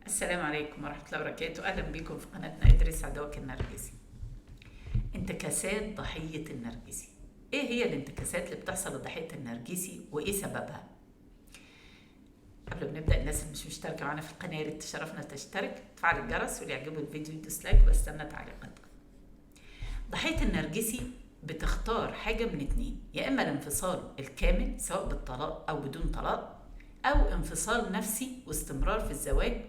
السلام عليكم ورحمة الله وبركاته. أهلا بكم في قناتنا إدريس عدوك النرجسي. انتكاسات ضحية النرجسي. إيه هي الانتكاسات اللي بتحصل لضحية النرجسي وإيه سببها؟ قبل ما نبدأ، الناس اللي مش مشتركة معانا في القناة اللي تشرفنا تشترك، تفعل الجرس، واللي يعجبه الفيديو يدوس لايك وبستنى تعليقاتكم. ضحية النرجسي بتختار حاجة من اتنين: يا إما الانفصال الكامل سواء بالطلاق أو بدون طلاق، أو انفصال نفسي واستمرار في الزواج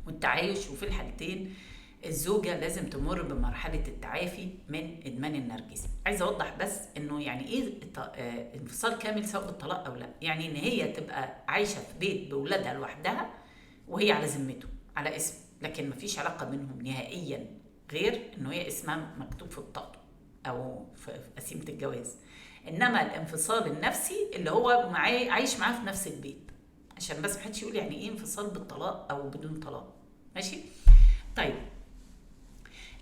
والتعايش. وفي الحالتين الزوجة لازم تمر بمرحلة التعافي من إدمان النرجسي. عايزة أوضح بس إنه يعني إيه انفصال كامل سواء بالطلاق أو لا. يعني إن هي تبقى عايشة في بيت بولادها لوحدها وهي على ذمته على اسم، لكن مفيش علاقة بينهم نهائيا غير إنه هي اسمها مكتوب في بطاقته أو في قسيمة الجواز. إنما الانفصال النفسي اللي هو عايش معاه في نفس البيت، عشان بس محدش يقول يعني إيه انفصال بالطلاق أو بدون طلاق. ماشي؟ طيب،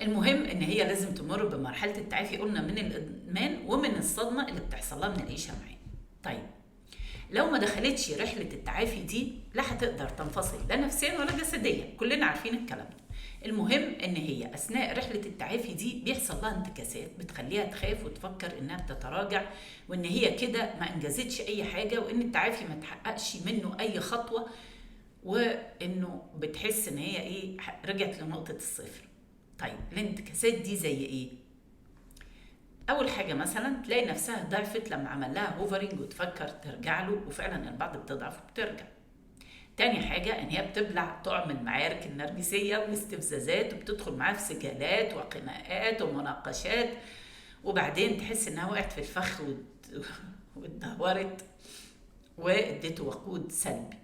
المهم ان هي لازم تمر بمرحله التعافي، قلنا، من الادمان ومن الصدمه اللي بتحصل لها من العيشه معاه. طيب، لو ما دخلتش رحله التعافي دي لا هتقدر تنفصل لا نفسيا ولا جسديا، كلنا عارفين الكلام ده. المهم ان هي اثناء رحله التعافي دي بيحصل لها انتكاسات بتخليها تخاف وتفكر انها بتتراجع، وان هي كده ما انجزتش اي حاجه، وان التعافي ما تحققش منه اي خطوه، وانه بتحس ان هي رجعت لنقطه الصفر. طيب، الانتكاسات دي زي ايه؟ اول حاجه مثلا تلاقي نفسها ضعفت لما عمل لها هوفرنج وتفكر ترجع له، وفعلا البعض بتضعف وبترجع. تاني حاجه ان هي بتبلع طعم المعارك النرجسيه والاستفزازات، وبتدخل معاه في سجالات وخناقات ومناقشات، وبعدين تحس انها وقعت في الفخ واتدهورت واديته وقود سلبي.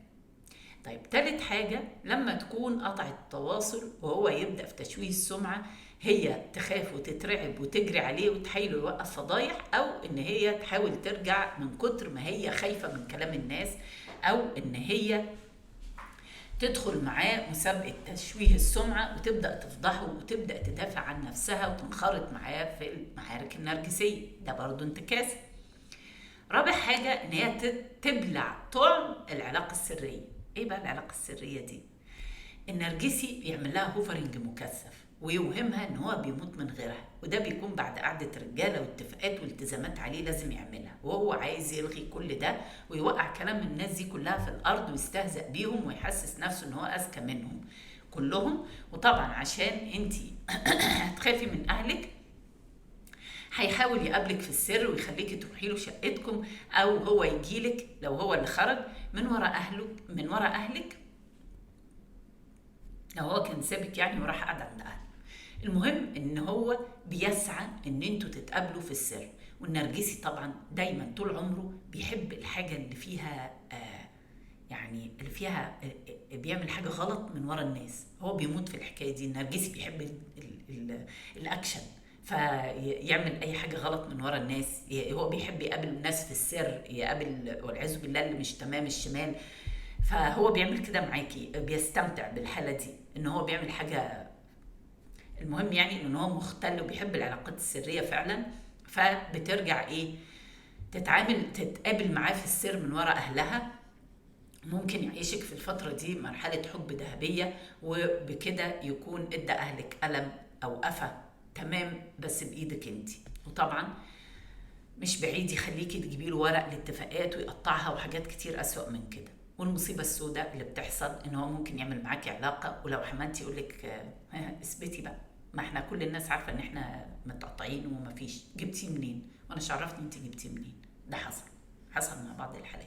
طيب، تالت حاجة لما تكون قطعت التواصل وهو يبدأ في تشويه السمعة، هي تخاف وتترعب وتجري عليه وتحايله يوقف فضايح، أو إن هي تحاول ترجع من كتر ما هي خايفة من كلام الناس، أو إن هي تدخل معاه مسابقة تشويه السمعة وتبدأ تفضحه وتبدأ تدافع عن نفسها وتنخرط معاه في المعارك النرجسية. ده برضو انتكاس. رابع حاجة إن هي تبلع طعم العلاقة السرية. ايه بقى العلاقة السرية دي؟ النرجسي بيعمل لها هوفرنج مكثف ويوهمها ان هو بيموت من غيرها، وده بيكون بعد قعدة رجالة واتفاقات والتزامات عليه لازم يعملها، وهو عايز يلغي كل ده ويوقع كلام الناس دي كلها في الارض ويستهزأ بيهم ويحسس نفسه ان هو اذكى منهم كلهم. وطبعا عشان انتي هتخافي من اهلك، هيحاول يقابلك في السر ويخليكي تروحي له شقتكم، او هو يجيلك لو هو اللي خرج من ورا اهلك لو هو كان سابك يعني وراح قعد عند اهله. المهم ان هو بيسعى ان انتوا تتقابلوا في السر. والنرجسي طبعا دايما طول عمره بيحب الحاجه اللي فيها يعني اللي فيها بيعمل حاجه غلط من ورا الناس. هو بيموت في الحكايه دي. النرجسي بيحب الاكشن، فيعمل اي حاجه غلط من ورا الناس. هو بيحب يقابل الناس في السر، يقابل والعياذ بالله اللي مش تمام الشمال. فهو بيعمل كده معاكي، بيستمتع بالحاله دي ان هو بيعمل حاجه. المهم يعني ان هو مختل وبيحب العلاقات السريه فعلا. فبترجع تتقابل معاه في السر من ورا اهلها. ممكن يعيشك في الفترة دي مرحلة حب ذهبية، وبكده يكون ادى اهلك ألم او قفا تمام بس بايدك انت. وطبعا مش بعيد يخليكي تجيبي له ورق الاتفاقات ويقطعها وحاجات كتير اسوأ من كده. والمصيبة السوداء اللي بتحصل ان هو ممكن يعمل معاكي علاقة، ولو حملتي يقولك اثبتي بقى، ما احنا كل الناس عارفة ان احنا متقطعين ومفيش. جبتيه منين؟ وانا شعرفني انت جبتيه منين؟ ده حصل مع بعض الحالات.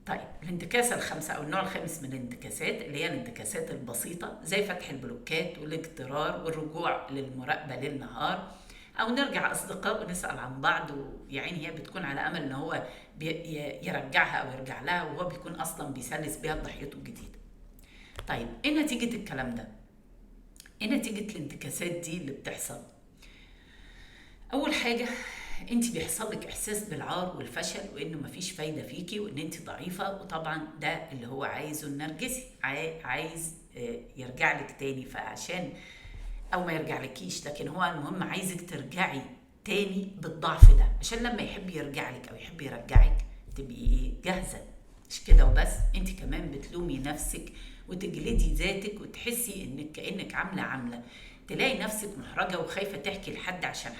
طيب، الانتكاسة الخامسة أو النوع الخامس من الانتكاسات اللي هي الانتكاسات البسيطة، زي فتح البلوكات والاجترار والرجوع للمراقبة للنهار، أو نرجع أصدقاء ونسأل عن بعض، ويعني هي بتكون على أمل إن هو يرجعها أو يرجع لها، وهو بيكون أصلا بيسلس بيها ضحيته الجديدة. طيب، إيه نتيجة الكلام ده؟ إيه نتيجة الانتكاسات دي اللي بتحصل؟ أول حاجة، انت بيحصل لك احساس بالعار والفشل وانه مفيش فايده فيكي وان انت ضعيفه، وطبعا ده اللي هو عايزه النرجسي. عايز يرجع لك تاني، فعشان او ما يرجع لكيش، لكن هو المهم عايزك ترجعي تاني بالضعف ده عشان لما يحب يرجع لك او يحب يرجعك تبقي جاهزه. مش كده وبس، انت كمان بتلومي نفسك وتجلدي ذاتك وتحسي انك كأنك عاملة تلاقي نفسك محرجة وخايفة تحكي لحد عشان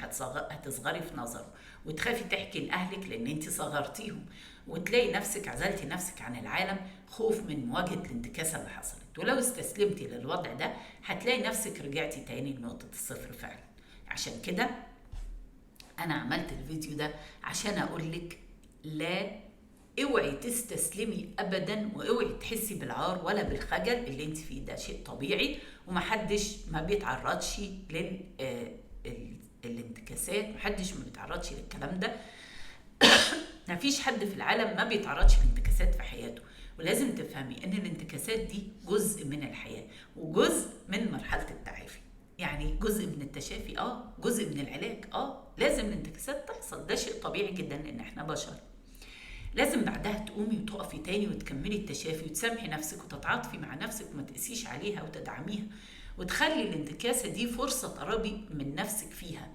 هتصغري في نظره، وتخافي تحكي لأهلك لأن انت صغرتيهم، وتلاقي نفسك عزلتي نفسك عن العالم خوف من مواجهة الانتكاسة اللي حصلت. ولو استسلمتي للوضع ده هتلاقي نفسك رجعتي تاني لنقطة الصفر فعلا. عشان كده أنا عملت الفيديو ده عشان أقولك لا، اوعي تستسلمي ابدا، واوعي تحسي بالعار ولا بالخجل اللي انت فيه. ده شيء طبيعي، ومحدش ما بيتعرضش للانتكاسات، محدش ما بيتعرضش للكلام ده. مفيش حد في العالم ما بيتعرضش لانتكاسات في حياته. ولازم تفهمي ان الانتكاسات دي جزء من الحياة وجزء من مرحلة التعافي، يعني جزء من التشافي، جزء من العلاج. لازم الانتكاسات تحصل، ده شيء طبيعي جدا لان احنا بشر. لازم بعدها تقومي وتقفي تاني وتكملي التشافي وتسامحي نفسك وتتعاطفي مع نفسك وما تقسيش عليها وتدعميها، وتخلي الانتكاسة دي فرصة تقربي من نفسك فيها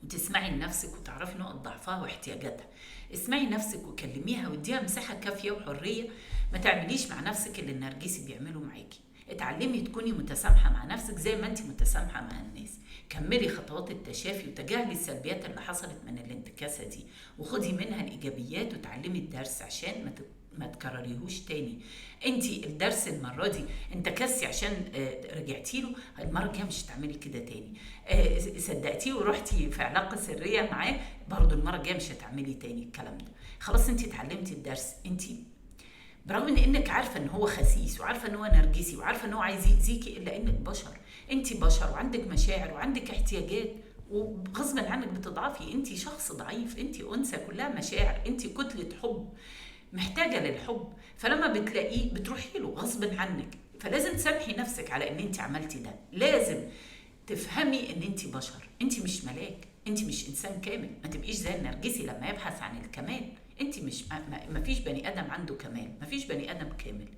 وتسمعي لنفسك وتعرفي نقط ضعفها واحتياجاتها. اسمعي نفسك وكلميها واديها مساحة كافية وحرية. ما تعمليش مع نفسك اللي النرجسي بيعمله معاكي. اتعلمي تكوني متسامحة مع نفسك زي ما انت متسامحة مع الناس. كملي خطوات التشافي وتجاهلي السلبيات اللي حصلت من الانتكاسة دي، وخدي منها الإيجابيات وتعلمي الدرس عشان ما تكرريهوش تاني. انت الدرس المرة دي انتكستي عشان رجعتي له، المرة الجاية مش هتعملي كده تاني. صدقتيه ورحتي في علاقة سرية معاه، برضو المرة الجاية مش هتعملي تاني الكلام ده. خلاص انت اتعلمتي الدرس. انت برغم ان انك عارفه ان هو خسيس وعارفه ان هو نرجسي وعارفه ان هو عايز يأذيكي، الا انك بشر. انت بشر وعندك مشاعر وعندك احتياجات، وغصبا عنك بتضعفي. انت شخص ضعيف، انت انثى كلها مشاعر، انت كتله حب محتاجه للحب. فلما بتلاقيه بتروحي له غصبا عنك. فلازم تسامحي نفسك على ان انت عملتي ده. لازم تفهمي ان انت بشر، انت مش ملاك، انت مش انسان كامل. ما تبقيش زي النرجسي لما يبحث عن الكمال. انت مش ما فيش بني ادم عنده كمال، ما فيش بني ادم كامل.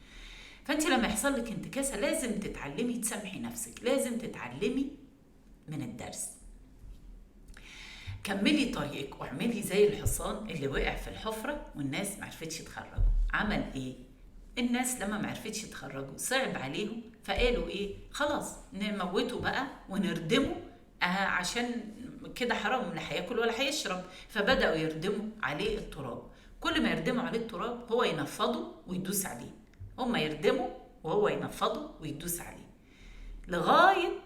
فانت لما يحصل لك انتكاسه لازم تتعلمي تسامحي نفسك، لازم تتعلمي من الدرس. كملي طريقك واعملي زي الحصان اللي وقع في الحفره والناس ما عرفتش تخرجه. عمل ايه؟ الناس لما ما عرفتش تخرجه صعب عليهم، فقالوا ايه؟ خلاص نموته بقى ونردمه، عشان كده حرام، لا هياكل ولا هيشرب. فبداوا يردموا عليه التراب. كل ما يردموا عليه التراب هو ينفضه ويدوس عليه، هم يردموا وهو ينفضه ويدوس عليه، لغايه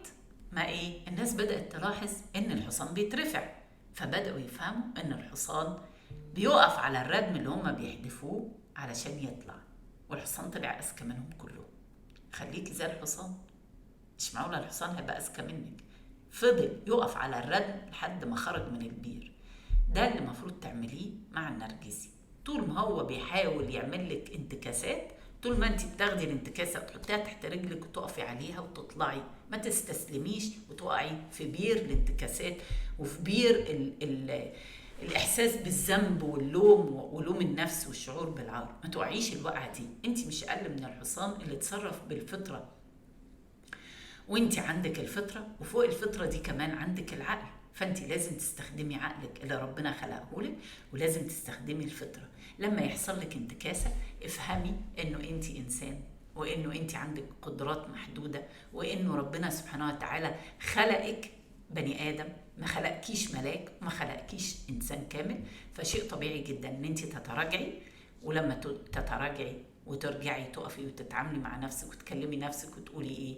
ما الناس بدات تلاحظ ان الحصان بيترفع. فبداوا يفهموا ان الحصان بيقف على الردم اللي هم بيحدفوه علشان يطلع، والحصان طلع اذكى منهم كلهم. خليكي زي الحصان، مش معقوله الحصان هيبقى اذكى منك. فضل يقف على الردم لحد ما خرج من البير. ده اللي المفروض تعمليه مع النرجسي. طول ما هو بيحاول يعمل لك انتكاسات، طول ما انت بتاخدي الانتكاسه وتحطيها تحت رجلك وتقفي عليها وتطلعي، ما تستسلميش وتقعي في بير الانتكاسات وفي بير الاحساس بالذنب واللوم ولوم النفس والشعور بالعار. ما تقعيش الوقعه دي. انت مش اقل من الحصان اللي اتصرف بالفطره، وانت عندك الفطره، وفوق الفطره دي كمان عندك العقل. فانت لازم تستخدمي عقلك اللي ربنا خلقه لك، ولازم تستخدمي الفطره. لما يحصل لك انتكاسه افهمي انه انت انسان، وانه انت عندك قدرات محدوده، وانه ربنا سبحانه وتعالى خلقك بني ادم، ما خلقكيش ملاك، ما خلقكيش انسان كامل. فشيء طبيعي جدا ان انت تتراجعي، ولما تتراجعي وترجعي تقفي وتتعاملي مع نفسك وتكلمي نفسك وتقولي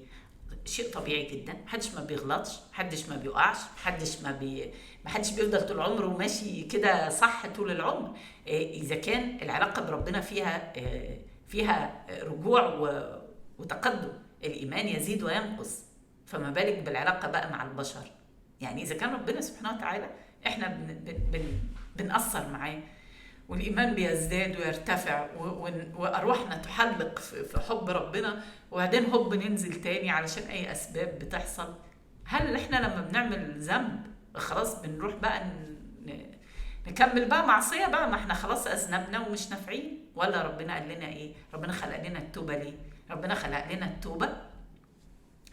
شيء طبيعي جدا. محدش ما بيغلطش، محدش ما بيقعش، محدش بيفضل طول عمره ماشي كده صح طول العمر. اذا كان العلاقه بربنا فيها رجوع وتقدم، الايمان يزيد وينقص، فما بالك بالعلاقه بقى مع البشر. يعني اذا كان ربنا سبحانه وتعالى احنا بنأثر معاه، والإيمان بيزداد ويرتفع، وأرواحنا تحلق في حب ربنا، وبعدين هوب ننزل تاني علشان أي أسباب بتحصل. هل إحنا لما بنعمل ذنب خلاص بنروح بقى نكمل بقى معصية بقى؟ ما إحنا خلاص أذنبنا ومش نافعين. ولا ربنا قال لنا ربنا خلق لنا التوبة ليه؟ ربنا خلق لنا التوبة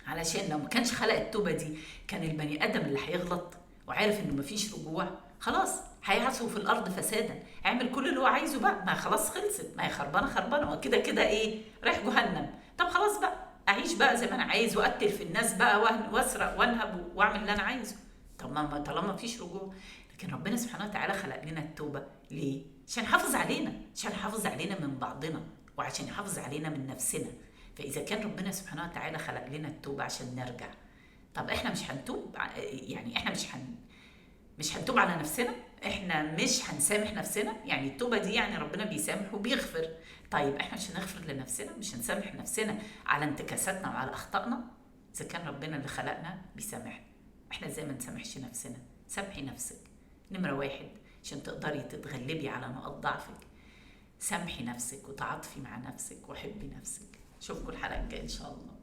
علشان لو ما كانش خلق التوبة دي، كان البني آدم اللي هيغلط وعارف إنه مفيش رجوع خلاص هيعصوا في الارض فسادا، هيعمل كل اللي هو عايزه بقى، ما خلاص خلصت، ما هي خربانه خربانه، وكده كده ايه، رايح جهنم. طب خلاص بقى اعيش بقى زي ما انا عايز، واقتل في الناس بقى، واسرق وانهب واعمل اللي انا عايزه. طب ما طالما مفيش رجوع. لكن ربنا سبحانه وتعالى خلق لنا التوبه ليه؟ عشان يحافظ علينا، عشان يحافظ علينا من بعضنا، وعشان يحافظ علينا من نفسنا. فاذا كان ربنا سبحانه وتعالى خلق لنا التوبه عشان نرجع، طب احنا مش هنتوب؟ يعني احنا مش هنتوب على نفسنا؟ احنا مش هنسامح نفسنا؟ يعني التوبه دي يعني ربنا بيسامح وبيغفر. طيب احنا مش هنغفر لنفسنا؟ مش هنسامح نفسنا على انتكاساتنا وعلى اخطائنا؟ اذا كان ربنا اللي خلقنا بيسامحنا، احنا ازاي ما نسامحش نفسنا؟ سامحي نفسك نمره واحد عشان تقدري تتغلبي على نقاط ضعفك. سامحي نفسك وتعاطفي مع نفسك وحبي نفسك. اشوفكم الحلقه الجايه ان شاء الله.